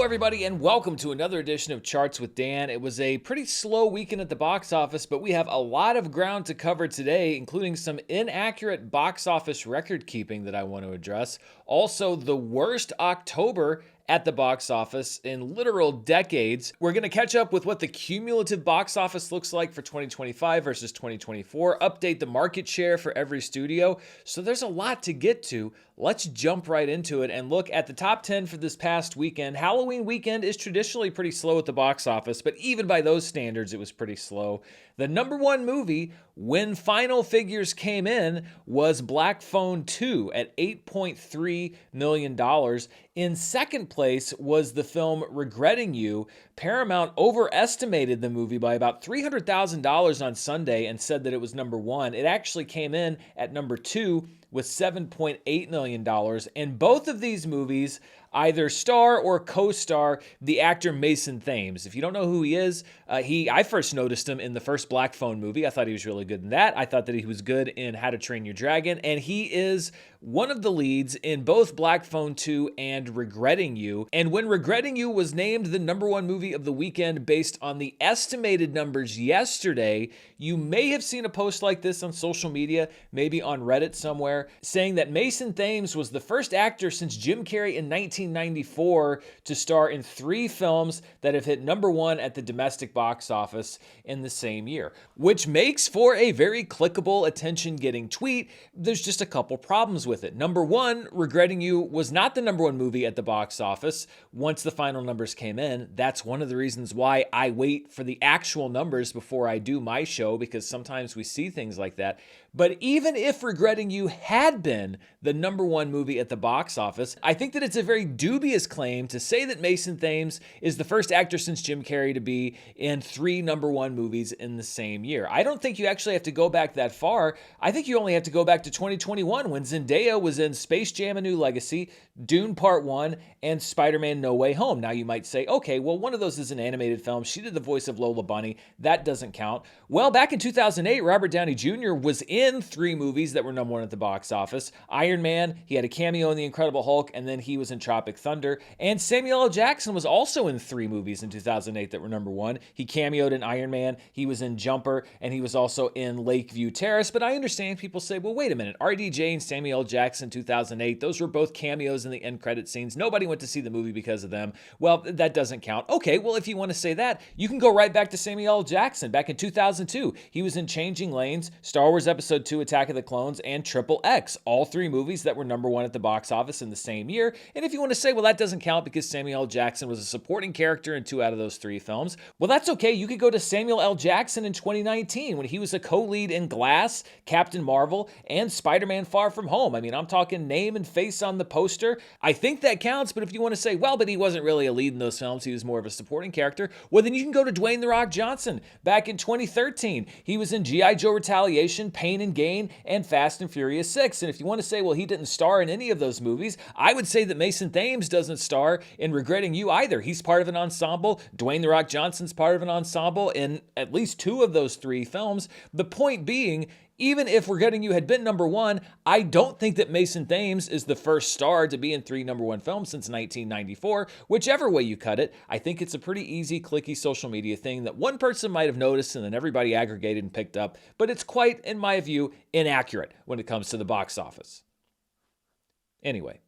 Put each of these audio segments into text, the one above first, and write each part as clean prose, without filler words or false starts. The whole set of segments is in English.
everybody, and welcome to another edition of Charts with Dan. It was a pretty slow weekend at the box office, but we have a lot of ground to cover today, including some inaccurate box office record keeping that I want to address. Also, the worst October at the box office in literal decades. We're going to catch up with what the cumulative box office looks like for 2025 versus 2024, update the market share for every studio. So there's a lot to get to. Let's jump right into it and look at the top 10 for this past weekend. Halloween weekend is traditionally pretty slow at the box office, but even by those standards, it was pretty slow. The number one movie, when final figures came in, was Black Phone 2 at $8.3 million. In second place was the film Regretting You. Paramount overestimated the movie by about $300,000 on Sunday and said that it was number one. It actually came in at number two with $7.8 million. And both of these movies either star or co-star the actor Mason Thames. If you don't know who he is, I first noticed him in the first Black Phone movie. I thought he was really good in that. I thought that he was good in How to Train Your Dragon, and he is one of the leads in both Black Phone 2 and Regretting You. And when Regretting You was named the number one movie of the weekend based on the estimated numbers yesterday, you may have seen a post like this on social media, maybe on Reddit somewhere, saying that Mason Thames was the first actor since Jim Carrey in 1994 to star in 3 films that have hit number one at the domestic box office in the same year, which makes for a very clickable, attention-getting tweet. There's just a couple problems with it. Number one, Regretting You was not the number one movie at the box office once the final numbers came in. That's one of the reasons why I wait for the actual numbers before I do my show, because sometimes we see things like that. But even if Regretting You had been the number one movie at the box office, I think that it's a very dubious claim to say that Mason Thames is the first actor since Jim Carrey to be in 3 number one movies in the same year. I don't think you actually have to go back that far. I think you only have to go back to 2021 when Zendaya was in Space Jam: A New Legacy, Dune Part 1, and Spider-Man: No Way Home. Now you might say, okay, well, one of those is an animated film. She did the voice of Lola Bunny. That doesn't count. Well, back in 2008, Robert Downey Jr. was in 3 movies that were number one at the box office. Iron Man, he had a cameo in The Incredible Hulk, and then he was in Tropic Thunder. And Samuel L. Jackson was also in 3 movies in 2008 that were number one. He cameoed in Iron Man, he was in Jumper, and he was also in Lakeview Terrace. But I understand people say, well, wait a minute, RDJ and Samuel L. Jackson 2008, those were both cameos in the end credit scenes. Nobody went to see the movie because of them. Well, that doesn't count. Okay, well, if you want to say that, you can go right back to Samuel L. Jackson. Back in 2002, he was in Changing Lanes, Star Wars Episode 2, Attack of the Clones, and Triple X, all 3 movies that were number one at the box office in the same year. And if you want to say, well, that doesn't count because Samuel L. Jackson was a supporting character in 2 out of those 3 films, well, that's okay. You could go to Samuel L. Jackson in 2019 when he was a co-lead in Glass, Captain Marvel, and Spider-Man: Far From Home. I mean, I'm talking name and face on the poster. I think that counts, but if you want to say, well, but he wasn't really a lead in those films, he was more of a supporting character, well, then you can go to Dwayne "The Rock" Johnson. Back in 2013, he was in G.I. Joe Retaliation, Pain and Gain, and Fast and Furious 6. And if you want to say, well, he didn't star in any of those movies, I would say that Mason Thames doesn't star in Regretting You either. He's part of an ensemble. Dwayne "The Rock" Johnson's part of an ensemble in at least 2 of those 3 films. The point being, even if Regretting You had been number one, I don't think that Mason Thames is the first star to be in 3 number one films since 1994. Whichever way you cut it, I think it's a pretty easy, clicky social media thing that one person might have noticed and then everybody aggregated and picked up, but it's quite, in my view, inaccurate when it comes to the box office. Anyway.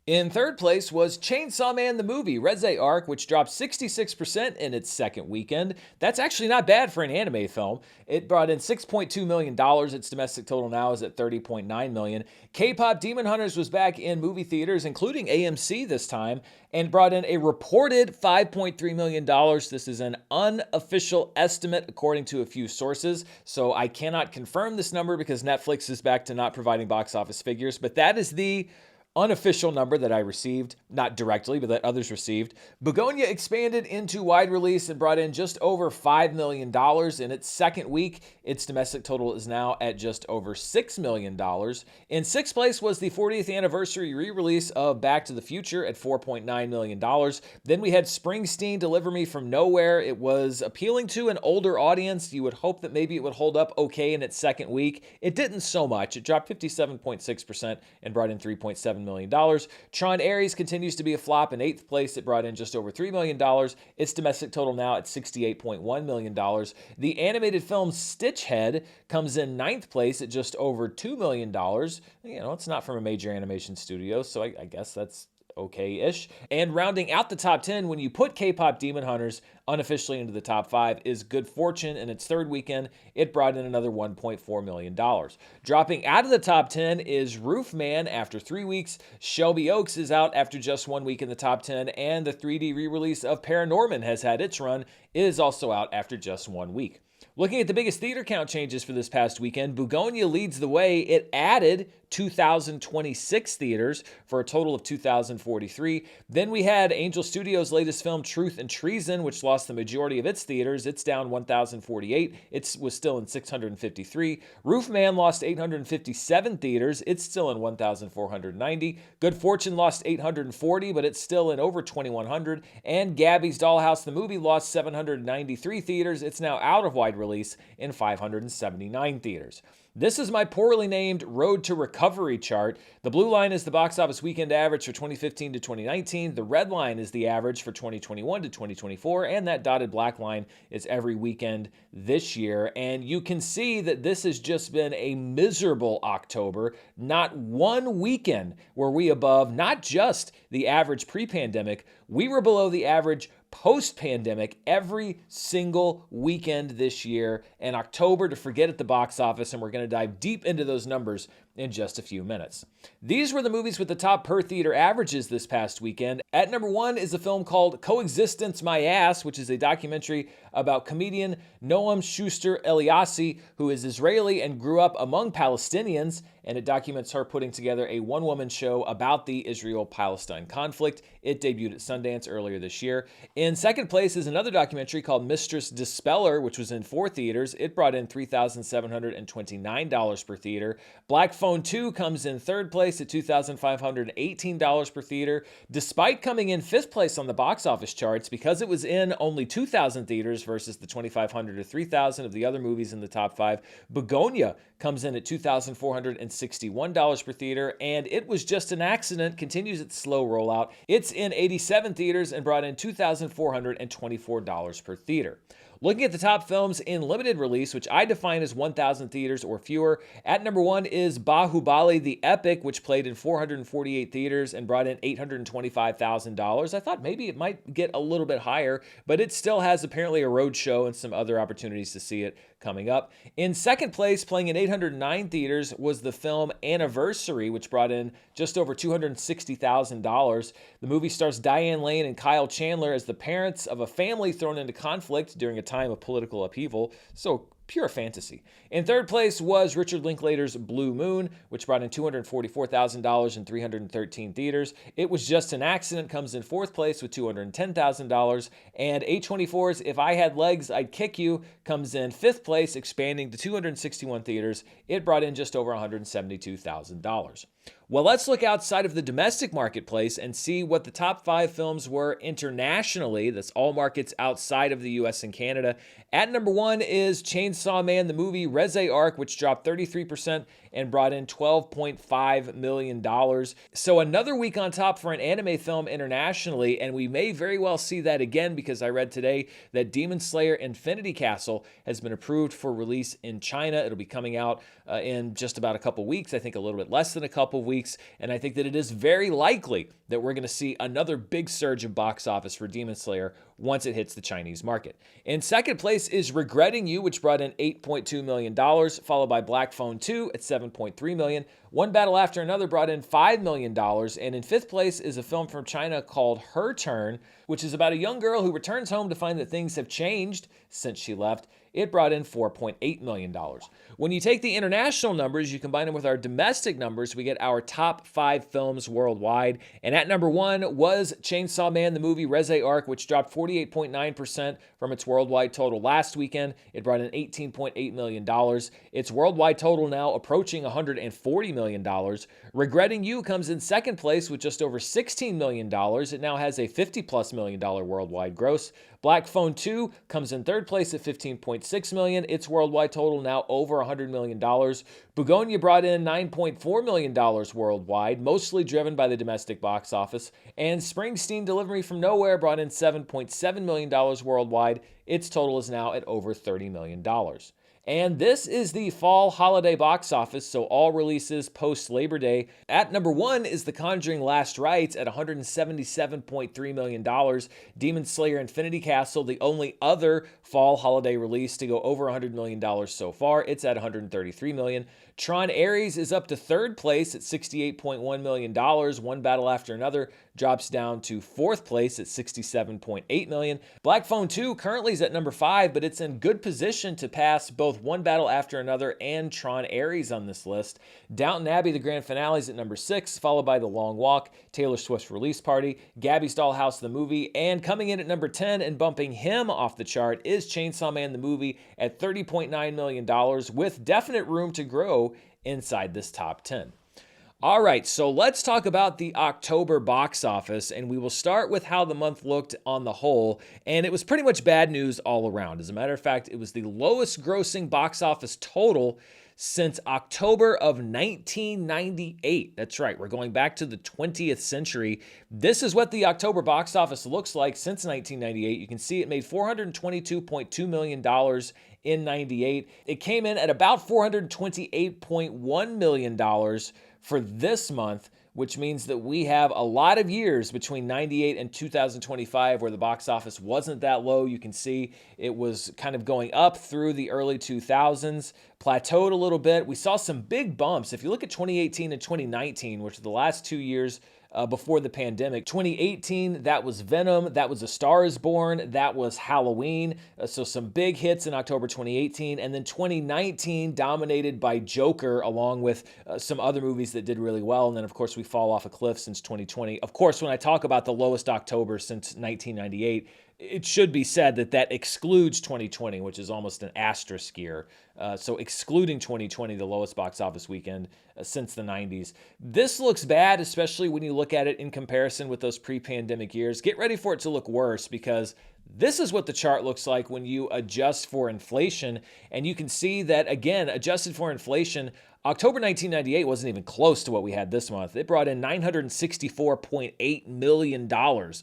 In third place was Chainsaw Man the movie, Reze Arc, which dropped 66% in its second weekend. That's actually not bad for an anime film. It brought in $6.2 million. Its domestic total now is at $30.9 million. K-pop Demon Hunters was back in movie theaters, including AMC this time, and brought in a reported $5.3 million. This is an unofficial estimate according to a few sources, so I cannot confirm this number because Netflix is back to not providing box office figures, but that is the unofficial number that I received, not directly, but that others received. Begonia expanded into wide release and brought in just over $5 million. In its second week, its domestic total is now at just over $6 million. In sixth place was the 40th anniversary re-release of Back to the Future at $4.9 million. Then we had Springsteen Deliver Me From Nowhere. It was appealing to an older audience. You would hope that maybe it would hold up okay in its second week. It didn't so much. It dropped 57.6% and brought in $3.7 $7 million. Tron Ares continues to be a flop in 8th place. It brought in just over $3 million. Its domestic total now at $68.1 million. The animated film Stitchhead comes in 9th place at just over $2 million. It's not from a major animation studio, so I guess that's okay-ish. And rounding out the top 10, when you put K-pop Demon Hunters unofficially into the top 5, is Good Fortune. In its 3rd weekend, it brought in another $1.4 million. Dropping out of the top 10 is Roofman after 3 weeks. Shelby Oaks is out after just 1 week in the top 10, and the 3D re-release of Paranorman has had its run. It is also out after just 1 week. Looking at the biggest theater count changes for this past weekend, Bugonia leads the way. It added 2,026 theaters for a total of 2,043. Then we had Angel Studios' latest film, Truth and Treason, which lost the majority of its theaters. It's down 1,048. It was still in 653. Roofman lost 857 theaters. It's still in 1,490. Good Fortune lost 840, but it's still in over 2,100. And Gabby's Dollhouse, the movie, lost 793 theaters. It's now out of wide release in 579 theaters. This is my poorly named Road to Recovery chart. The blue line is the box office weekend average for 2015 to 2019. The red line is the average for 2021 to 2024. And that dotted black line is every weekend this year. And you can see that this has just been a miserable October. Not one weekend were we above not just the average pre-pandemic, we were below the average post-pandemic every single weekend this year. And October to forget at the box office, and we're going to dive deep into those numbers in just a few minutes. These were the movies with the top per theater averages this past weekend. At number 1 is a film called Coexistence My Ass, which is a documentary about comedian Noam Schuster Eliassi, who is Israeli and grew up among Palestinians, and it documents her putting together a one-woman show about the Israel-Palestine conflict. It debuted at Sundance earlier this year. In 2nd place is another documentary called Mistress Dispeller, which was in 4 theaters. It brought in $3,729 per theater. Black Phone 2 comes in 3rd place at $2,518 per theater. Despite coming in 5th place on the box office charts, because it was in only 2,000 theaters versus the 2,500 to 3,000 of the other movies in the top 5, Begonia comes in at $2,461 per theater, and It Was Just an Accident continues its slow rollout. It's in 87 theaters and brought in $2,424 per theater. Looking at the top films in limited release, which I define as 1,000 theaters or fewer, at number 1 is Bahubali the Epic, which played in 448 theaters and brought in $825,000. I thought maybe it might get a little bit higher, but it still has apparently a road show and some other opportunities to see it coming up. In 2nd place, playing in 809 theaters, was the film Anniversary, which brought in just over $260,000. The movie stars Diane Lane and Kyle Chandler as the parents of a family thrown into conflict during a time of political upheaval. So pure fantasy. In 3rd place was Richard Linklater's Blue Moon, which brought in $244,000 in 313 theaters. It Was Just an Accident comes in 4th place with $210,000. And A24's If I Had Legs, I'd Kick You comes in 5th place, expanding to 261 theaters. It brought in just over $172,000. Well, let's look outside of the domestic marketplace and see what the top 5 films were internationally. That's all markets outside of the US and Canada. At number 1 is Chainsaw Man, the movie Reze Arc, which dropped 33% and brought in $12.5 million. So another week on top for an anime film internationally, and we may very well see that again because I read today that Demon Slayer Infinity Castle has been approved for release in China. It'll be coming out in just about a couple weeks, I think a little bit less than a couple weeks, and I think that it is very likely that we're going to see another big surge of box office for Demon Slayer once it hits the Chinese market. In 2nd place is Regretting You, which brought in $8.2 million, followed by Black Phone 2 at $7.3 million. One Battle After Another brought in $5 million, and in 5th place is a film from China called Her Turn, which is about a young girl who returns home to find that things have changed since she left. It brought in $4.8 million. When you take the international numbers, you combine them with our domestic numbers, we get our top 5 films worldwide. And at number 1 was Chainsaw Man, the movie Reze Arc, which dropped 48.9% from its worldwide total last weekend. It brought in $18.8 million. Its worldwide total now approaching $140 million. Regretting You comes in 2nd place with just over $16 million. It now has a $50+ million worldwide gross. Black Phone 2 comes in third place at $15.6 million. Its worldwide total now over $100 million. Begonia brought in $9.4 million worldwide, mostly driven by the domestic box office. And Springsteen Delivery from Nowhere brought in $7.7 million worldwide. Its total is now at over $30 million. And this is the fall holiday box office, so all releases post Labor Day. At number 1 is The Conjuring Last Rites at $177.3 million. Demon Slayer Infinity Castle, the only other fall holiday release to go over $100 million so far. It's at $133 million. Tron Ares is up to third place at $68.1 million. One Battle After Another drops down to fourth place at $67.8 million. Black Phone 2 currently is at number 5, but it's in good position to pass both One Battle After Another and Tron Ares on this list. Downton Abbey, the grand finale, is at number 6, followed by The Long Walk, Taylor Swift's Release Party, Gabby's Dollhouse, the movie, and coming in at number 10 and bumping him off the chart is Chainsaw Man, the movie, at $30.9 million, with definite room to grow inside this top 10. All right, so let's talk about the October box office, and we will start with how the month looked on the whole, and it was pretty much bad news all around. As a matter of fact, it was the lowest grossing box office total since October of 1998. That's right, we're going back to the 20th century. This is what the October box office looks like since 1998. You can see it made $422.2 million in 98. It came in at about $428.1 million for this month, which means that we have a lot of years between 98 and 2025 where the box office wasn't that low. You can see it was kind of going up through the early 2000s, plateaued a little bit. We saw some big bumps. If you look at 2018 and 2019, which are the last 2 years before the pandemic. 2018, that was Venom, that was A Star is Born, that was Halloween. So some big hits in October 2018. And then 2019 dominated by Joker, along with some other movies that did really well. And then, of course, we fall off a cliff since 2020. Of course, when I talk about the lowest October since 1998, it should be said that that excludes 2020, which is almost an asterisk year. So excluding 2020, the lowest box office weekend since the 90s. This looks bad, especially when you look at it in comparison with those pre-pandemic years. Get ready for it to look worse, because this is what the chart looks like when you adjust for inflation. And you can see that, again, adjusted for inflation, October 1998 wasn't even close to what we had this month. It brought in $964.8 million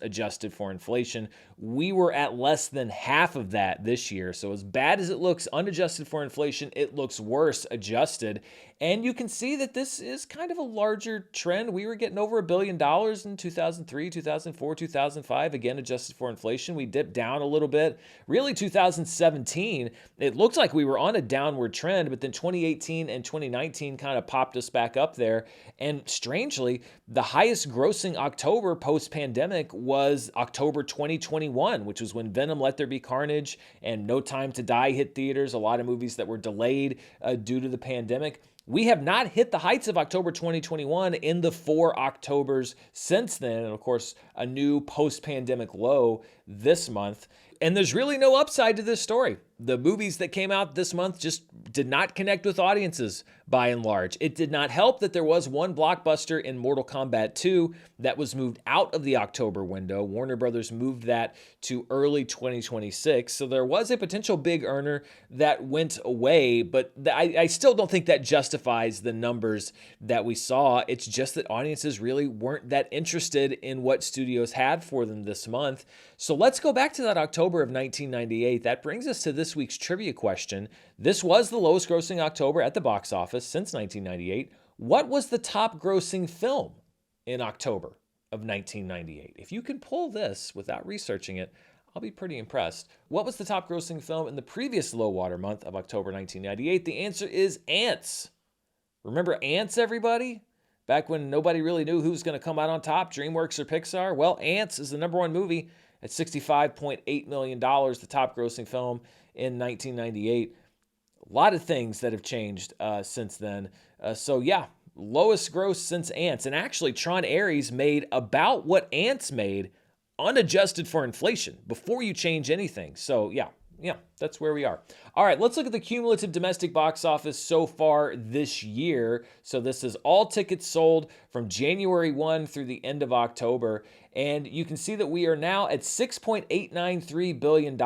adjusted for inflation. We were at less than half of that this year. So as bad as it looks unadjusted for inflation, it looks worse adjusted. And you can see that this is kind of a larger trend. We were getting over $1 billion in 2003, 2004, 2005. Again, adjusted for inflation, we dipped down a little bit. Really, 2017, it looked like we were on a downward trend, but then 2018 and 2019 kind of popped us back up there. And strangely, the highest grossing October post-pandemic was October 2021, which was when Venom, Let There Be Carnage and No Time to Die hit theaters, a lot of movies that were delayed due to the pandemic. We have not hit the heights of October 2021 in the 4 Octobers since then. And of course, a new post-pandemic low this month. And there's really no upside to this story. The movies that came out this month just did not connect with audiences by and large. It did not help that there was one blockbuster in Mortal Kombat 2 that was moved out of the October window. Warner Brothers moved that to early 2026. So there was a potential big earner that went away, but I still don't think that justifies the numbers that we saw. It's just that audiences really weren't that interested in what studios had for them this month. So let's go back to that October of 1998. That brings us to this week's trivia question. This was the lowest grossing October at the box office since 1998. What was the top grossing film in October of 1998? If you can pull this without researching it, I'll be pretty impressed. What was the top grossing film in the previous low water month of October 1998? The answer is Ants. Remember Ants, everybody? Back when nobody really knew who was going to come out on top, DreamWorks or Pixar? Well, Ants is the number one movie at $65.8 million, the top grossing film in 1998. A lot of things that have changed since then. So yeah, lowest gross since Ants. And actually, Tron Ares made about what Ants made unadjusted for inflation before you change anything. So yeah, Yeah, that's where we are. All right, let's look at the cumulative domestic box office so far this year. So this is all tickets sold from January 1 through the end of October. And you can see that we are now at $6.893 billion.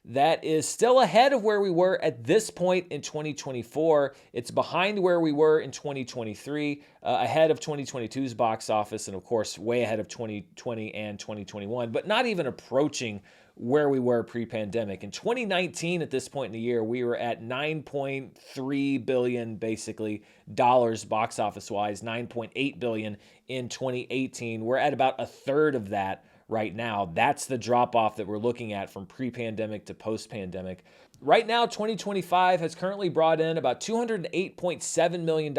That is still ahead of where we were at this point in 2024. It's behind where we were in 2023, ahead of 2022's box office, and of course, way ahead of 2020 and 2021, but not even approaching where we were pre-pandemic. In 2019, at this point in the year, we were at 9.3 billion basically dollars box office wise, 9.8 billion in 2018. We're at about a third of that right now. That's the drop off that we're looking at from pre-pandemic to post-pandemic. Right now, 2025 has currently brought in about $208.7 million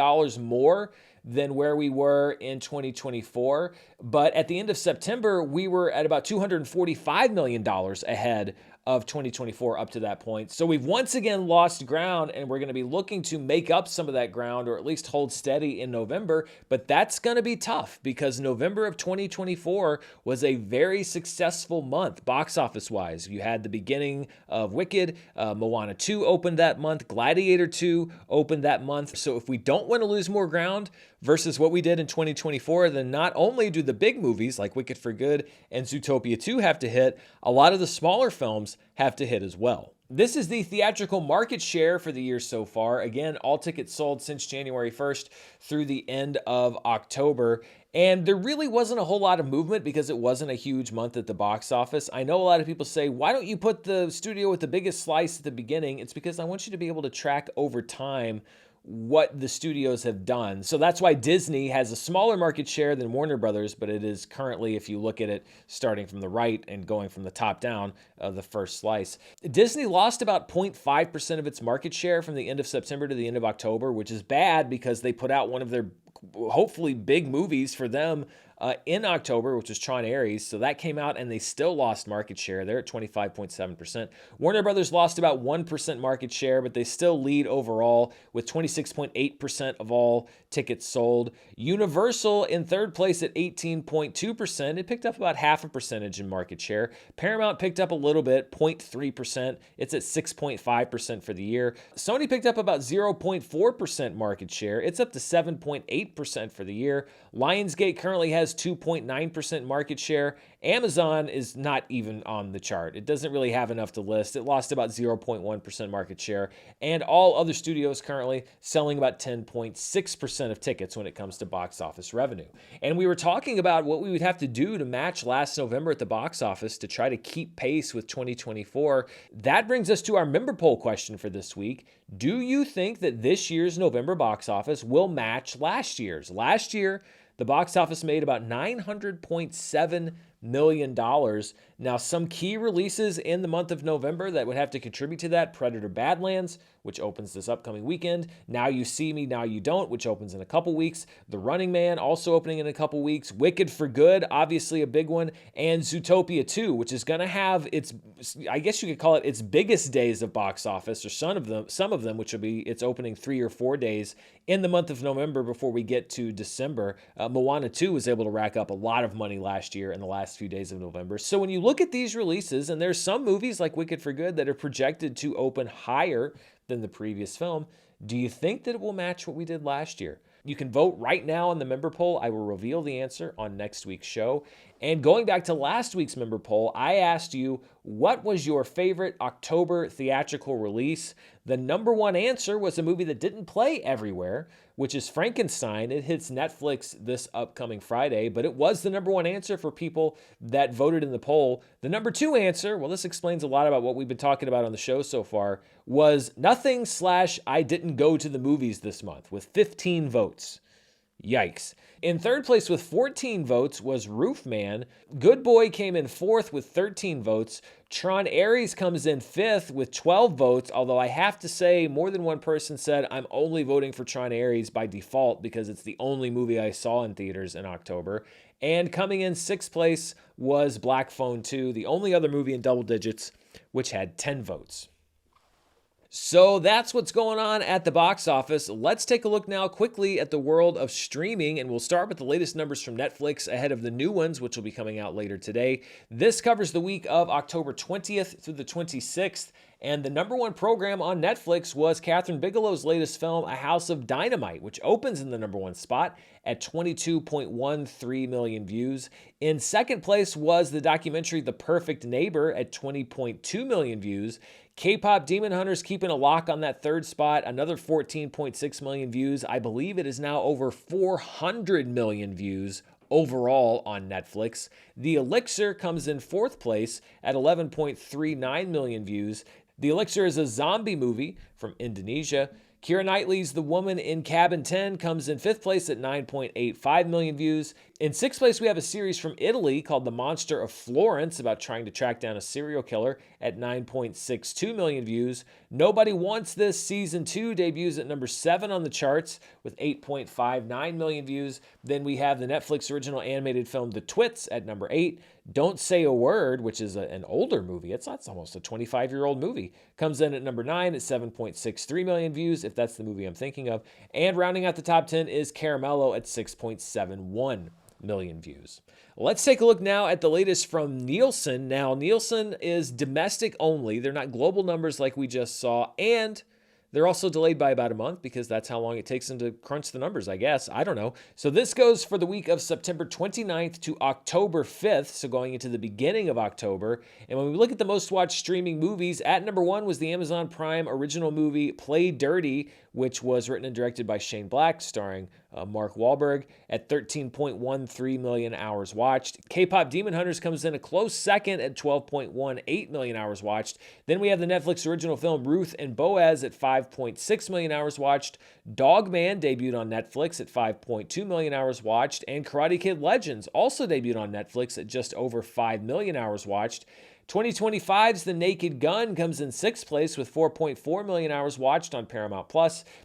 more than where we were in 2024. But at the end of September, we were at about $245 million ahead of 2024 up to that point. So we've once again lost ground, and we're going to be looking to make up some of that ground, or at least hold steady in November. But that's going to be tough because November of 2024 was a very successful month box office wise. You had the beginning of Wicked, Moana 2 opened that month, Gladiator 2 opened that month. So if we don't want to lose more ground versus what we did in 2024, then not only do the big movies like Wicked for Good and Zootopia 2 have to hit, a lot of the smaller films have to hit as well. This is the theatrical market share for the year so far. Again, all tickets sold since January 1st through the end of October. And there really wasn't a whole lot of movement because it wasn't a huge month at the box office. I know a lot of people say, why don't you put the studio with the biggest slice at the beginning? It's because I want you to be able to track over time what the studios have done. So that's why Disney has a smaller market share than Warner Brothers, but it is currently, if you look at it starting from the right and going from the top down, the first slice. Disney lost about 0.5% of its market share from the end of September to the end of October, which is bad because they put out one of their hopefully big movies for them in October, which was Tron Ares. So that came out and they still lost market share. They're at 25.7%. Warner Brothers lost about 1% market share, but they still lead overall with 26.8% of all tickets sold. Universal in third place at 18.2%. It picked up about half a percentage in market share. Paramount picked up a little bit, 0.3%. It's at 6.5% for the year. Sony picked up about 0.4% market share. It's up to 7.8% for the year. Lionsgate currently has 2.9% market share. Amazon is not even on the chart. It doesn't really have enough to list. It lost about 0.1% market share. And all other studios currently selling about 10.6% of tickets when it comes to box office revenue. And we were talking about what we would have to do to match last November at the box office to try to keep pace with 2024. That brings us to our member poll question for this week. Do you think that this year's November box office will match last year's? Last year, the box office made about $900.7 million. Now, some key releases in the month of November that would have to contribute to that: Predator Badlands, which opens this upcoming weekend. Now You See Me, Now You Don't, which opens in a couple weeks. The Running Man, also opening in a couple weeks. Wicked for Good, obviously a big one. And Zootopia 2, which is going to have its, I guess you could call it its biggest days of box office, or some of them, which will be its opening 3 or 4 days in the month of November before we get to December. Moana 2 was able to rack up a lot of money last year in the last few days of November. So when you look at these releases, and there's some movies like Wicked for Good that are projected to open higher than the previous film, do you think that it will match what we did last year? You can vote right now on the member poll. I will reveal the answer on next week's show. And going back to last week's member poll, I asked you, what was your favorite October theatrical release? The number one answer was a movie that didn't play everywhere, which is Frankenstein. It hits Netflix this upcoming Friday, but it was the number one answer for people that voted in the poll. The number two answer, well, this explains a lot about what we've been talking about on the show so far, was nothing / I didn't go to the movies this month with 15 votes. Yikes. In third place with 14 votes was Roofman. Good Boy came in fourth with 13 votes. Tron Ares comes in fifth with 12 votes, although I have to say more than one person said I'm only voting for Tron Ares by default because it's the only movie I saw in theaters in October. And coming in sixth place was Black Phone 2, the only other movie in double digits, which had 10 votes. So that's what's going on at the box office. Let's take a look now quickly at the world of streaming, and we'll start with the latest numbers from Netflix ahead of the new ones, which will be coming out later today. This covers the week of October 20th through the 26th, and the number one program on Netflix was Catherine Bigelow's latest film, A House of Dynamite, which opens in the number one spot at 22.13 million views. In second place was the documentary The Perfect Neighbor at 20.2 million views. K-pop Demon Hunters keeping a lock on that third spot, another 14.6 million views. I believe it is now over 400 million views overall on Netflix. The Elixir comes in fourth place at 11.39 million views. The Elixir is a zombie movie from Indonesia. Keira Knightley's The Woman in Cabin 10 comes in fifth place at 9.85 million views. In sixth place, we have a series from Italy called The Monster of Florence about trying to track down a serial killer at 9.62 million views. Nobody Wants This Season 2 debuts at number 7 on the charts with 8.59 million views. Then we have the Netflix original animated film The Twits at number 8. Don't Say a Word, which is an older movie, it's almost a 25-year-old movie, comes in at number 9 at 7.63 million views, if that's the movie I'm thinking of. And rounding out the top 10 is Caramello at 6.71 million views. Let's take a look now at the latest from Nielsen. Now, Nielsen is domestic only. They're not global numbers like we just saw, and they're also delayed by about a month because that's how long it takes them to crunch the numbers, I guess. I don't know. So this goes for the week of September 29th to October 5th, so going into the beginning of October. And when we look at the most watched streaming movies, at number 1 was the Amazon Prime original movie Play Dirty, which was written and directed by Shane Black, starring Mark Wahlberg, at 13.13 million hours watched. K-pop Demon Hunters comes in a close second at 12.18 million hours watched. Then we have the Netflix original film Ruth and Boaz at 5.6 million hours watched. Dogman debuted on Netflix at 5.2 million hours watched. And Karate Kid Legends also debuted on Netflix at just over 5 million hours watched. 2025's The Naked Gun comes in sixth place with 4.4 million hours watched on Paramount+.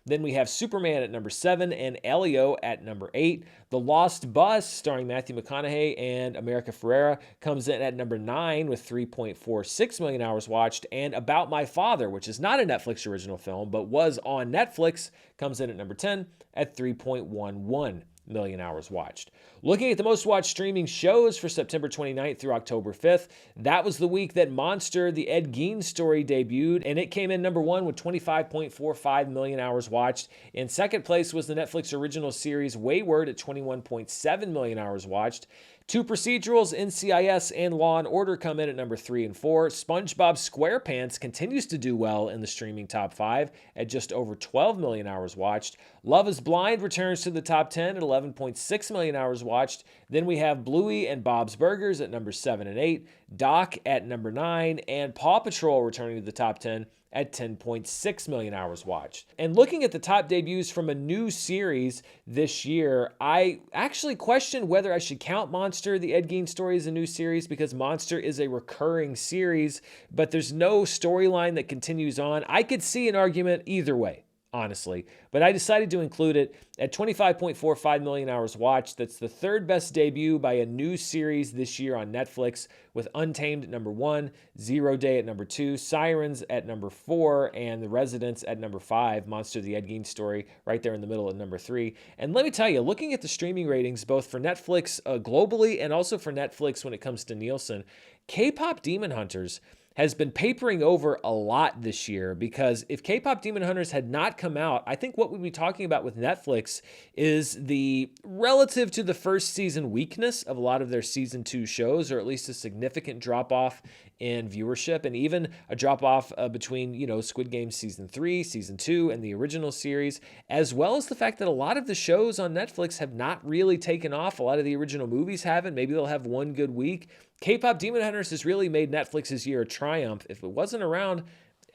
Then we have Superman at number 7 and Elio at number 8. The Lost Bus, starring Matthew McConaughey and America Ferrera, comes in at number 9 with 3.46 million hours watched. And About My Father, which is not a Netflix original film but was on Netflix, comes in at number 10 at 3.11 million hours watched. Looking at the most watched streaming shows for September 29th through October 5th, that was the week that Monster, the Ed Gein story debuted, and it came in number 1 with 25.45 million hours watched. In second place was the Netflix original series Wayward at 21.7 million hours watched. Two procedurals, NCIS and Law & Order, come in at number 3 and 4. SpongeBob SquarePants continues to do well in the streaming top 5 at just over 12 million hours watched. Love is Blind returns to the top 10 at 11.6 million hours watched. Then we have Bluey and Bob's Burgers at number 7 and 8. Doc at number 9. And Paw Patrol returning to the top 10 at 10.6 million hours watched. And looking at the top debuts from a new series this year, I actually questioned whether I should count Monster, the Ed Gein story, as a new series because Monster is a recurring series, but there's no storyline that continues on. I could see an argument either way, honestly, but I decided to include it at 25.45 million hours watched. That's the third best debut by a new series this year on Netflix, with Untamed at number 1, Zero Day at number 2, Sirens at number 4, and The Residents at number 5. Monster, the Ed Gein story right there in the middle at number 3. And let me tell you, looking at the streaming ratings, both for Netflix globally and also for Netflix when it comes to Nielsen, K-pop Demon Hunters has been papering over a lot this year, because if K-pop Demon Hunters had not come out, I think what we'd be talking about with Netflix is the relative to the first season weakness of a lot of their season 2 shows, or at least a significant drop-off in viewership, and even a drop-off between, Squid Game season 3, season 2, and the original series, as well as the fact that a lot of the shows on Netflix have not really taken off. A lot of the original movies haven't. Maybe they'll have one good week. K-pop Demon Hunters has really made Netflix's year a triumph. If it wasn't around,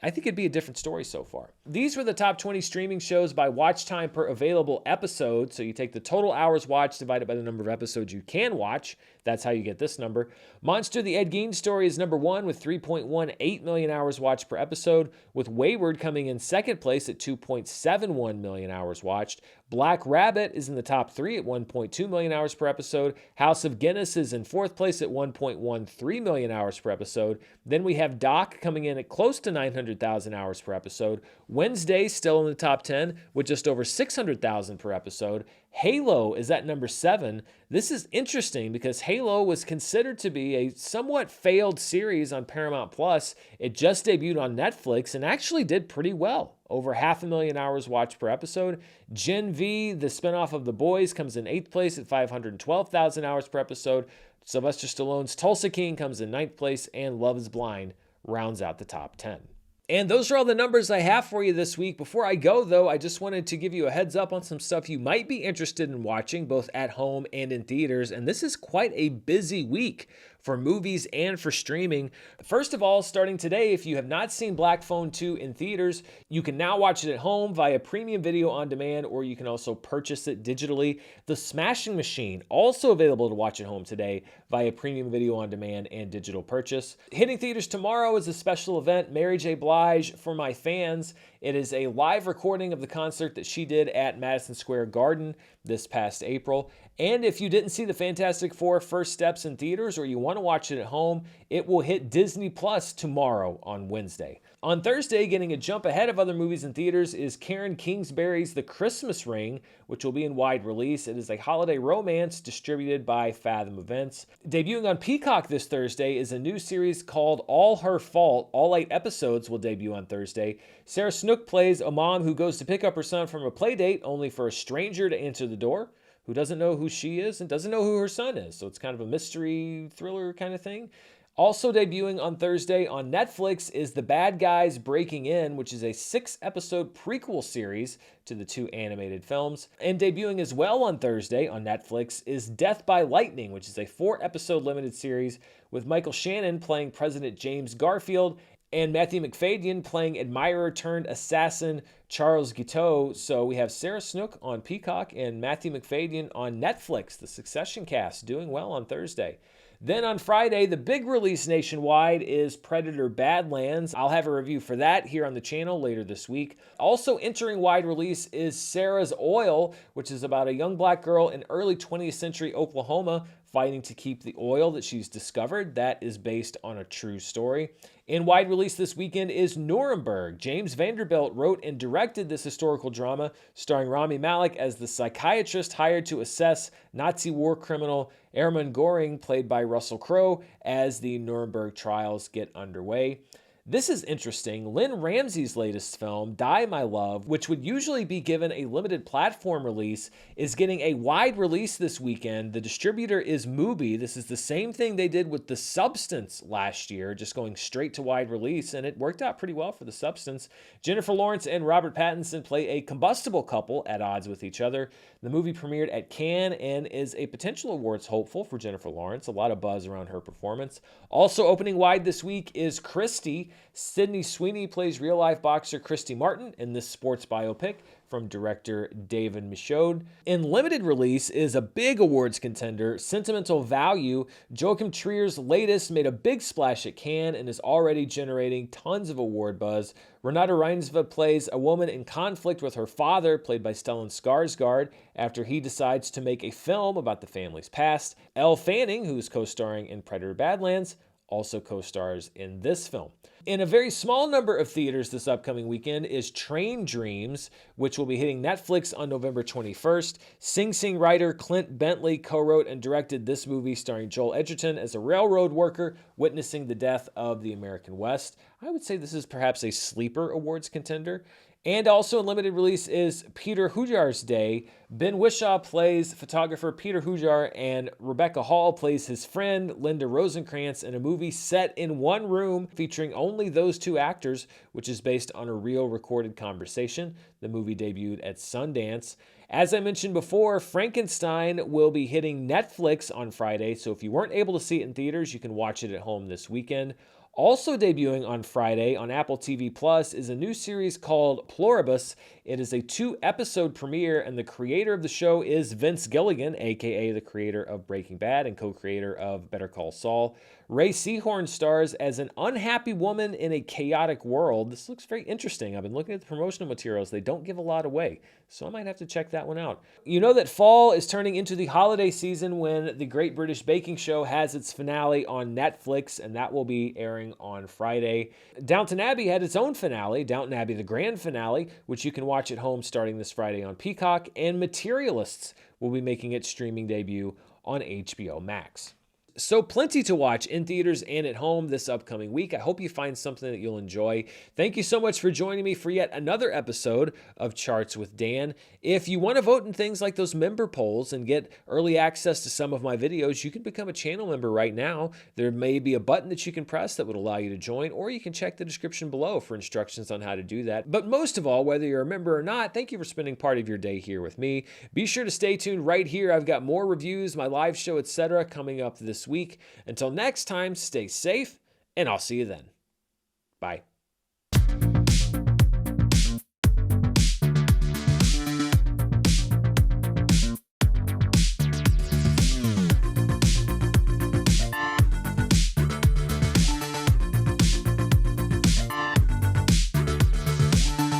I think it'd be a different story so far. These were the top 20 streaming shows by watch time per available episode. So you take the total hours watched divided by the number of episodes you can watch. That's how you get this number. Monster, the Ed Gein story is number 1 with 3.18 million hours watched per episode, with Wayward coming in second place at 2.71 million hours watched. Black Rabbit is in the top 3 at 1.2 million hours per episode. House of Guinness is in 4th place at 1.13 million hours per episode. Then we have Doc coming in at close to 900,000 hours per episode. Wednesday still in the top 10 with just over 600,000 per episode. Halo is at number 7. This is interesting because Halo was considered to be a somewhat failed series on Paramount Plus. It just debuted on Netflix and actually did pretty well. Over 500,000 hours watched per episode. Gen V, the spinoff of The Boys, comes in 8th place at 512,000 hours per episode. Sylvester Stallone's Tulsa King comes in 9th place, and Love is Blind rounds out the top 10. And those are all the numbers I have for you this week. Before I go, though, I just wanted to give you a heads up on some stuff you might be interested in watching, both at home and in theaters. And this is quite a busy week for movies and for streaming. First of all, starting today, if you have not seen Black Phone 2 in theaters, you can now watch it at home via premium video on demand, or you can also purchase it digitally. The Smashing Machine, also available to watch at home today via premium video on demand and digital purchase. Hitting theaters tomorrow is a special event, Mary J. Blige for My Fans. It is a live recording of the concert that she did at Madison Square Garden this past April. And if you didn't see the Fantastic Four First Steps in theaters, or you want to watch it at home, it will hit Disney Plus tomorrow on Wednesday. On Thursday, getting a jump ahead of other movies in theaters is Karen Kingsbury's The Christmas Ring, which will be in wide release. It is a holiday romance distributed by Fathom Events. Debuting on Peacock this Thursday is a new series called All Her Fault. All 8 episodes will debut on Thursday. Sarah Snook plays a mom who goes to pick up her son from a play date, only for a stranger to answer the door, who doesn't know who she is and doesn't know who her son is. So it's kind of a mystery thriller kind of thing. Also debuting on Thursday on Netflix is The Bad Guys Breaking In, which is a 6-episode prequel series to the 2 animated films. And debuting as well on Thursday on Netflix is Death by Lightning, which is a 4-episode limited series with Michael Shannon playing President James Garfield and Matthew Macfadyen playing admirer-turned-assassin Charles Guiteau. So we have Sarah Snook on Peacock and Matthew Macfadyen on Netflix. The Succession cast doing well on Thursday. Then on Friday, the big release nationwide is Predator Badlands. I'll have a review for that here on the channel later this week. Also entering wide release is Sarah's Oil, which is about a young black girl in early 20th century Oklahoma fighting to keep the oil that she's discovered. That is based on a true story. In wide release this weekend is Nuremberg. James Vanderbilt wrote and directed this historical drama starring Rami Malek as the psychiatrist hired to assess Nazi war criminal Hermann Göring, played by Russell Crowe, as the Nuremberg trials get underway. This is interesting. Lynn Ramsey's latest film, Die My Love, which would usually be given a limited platform release, is getting a wide release this weekend. The distributor is Mubi. This is the same thing they did with The Substance last year, just going straight to wide release, and it worked out pretty well for The Substance. Jennifer Lawrence and Robert Pattinson play a combustible couple at odds with each other. The movie premiered at Cannes and is a potential awards hopeful for Jennifer Lawrence. A lot of buzz around her performance. Also opening wide this week is Christy. Sydney Sweeney plays real-life boxer Christy Martin in this sports biopic from director David Michaud. In limited release is a big awards contender, Sentimental Value. Joachim Trier's latest made a big splash at Cannes and is already generating tons of award buzz. Renata Reinsve plays a woman in conflict with her father, played by Stellan Skarsgård, after he decides to make a film about the family's past. Elle Fanning, who's co-starring in Predator Badlands, also co-stars in this film. In a very small number of theaters this upcoming weekend is Train Dreams, which will be hitting Netflix on November 21st. Sing Sing writer Clint Bentley co-wrote and directed this movie starring Joel Edgerton as a railroad worker witnessing the death of the American West. I would say this is perhaps a sleeper awards contender. And also in limited release is Peter Hujar's Day. Ben Whishaw plays photographer Peter Hujar, and Rebecca Hall plays his friend Linda Rosenkrantz in a movie set in one room featuring only those 2 actors, which is based on a real recorded conversation. The movie debuted at Sundance. As I mentioned before, Frankenstein will be hitting Netflix on Friday, so if you weren't able to see it in theaters, you can watch it at home this weekend. Also debuting on Friday on Apple TV Plus is a new series called Pluribus. It is a 2-episode premiere, and the creator of the show is Vince Gilligan, aka the creator of Breaking Bad and co-creator of Better Call Saul. Ray Seahorn stars as an unhappy woman in a chaotic world. This looks very interesting. I've been looking at the promotional materials. They don't give a lot away, so I might have to check that one out. You know that fall is turning into the holiday season when the Great British Baking Show has its finale on Netflix, and that will be airing on Friday. Downton Abbey had its own finale, Downton Abbey the Grand Finale, which you can watch at home starting this Friday on Peacock, and Materialists will be making its streaming debut on HBO Max. So plenty to watch in theaters and at home this upcoming week. I hope you find something that you'll enjoy. Thank you so much for joining me for yet another episode of Charts with Dan. If you want to vote in things like those member polls and get early access to some of my videos, you can become a channel member right now. There may be a button that you can press that would allow you to join, or you can check the description below for instructions on how to do that. But most of all, whether you're a member or not, thank you for spending part of your day here with me. Be sure to stay tuned right here. I've got more reviews, my live show, etc. coming up this week. Until next time, stay safe, and I'll see you then. Bye.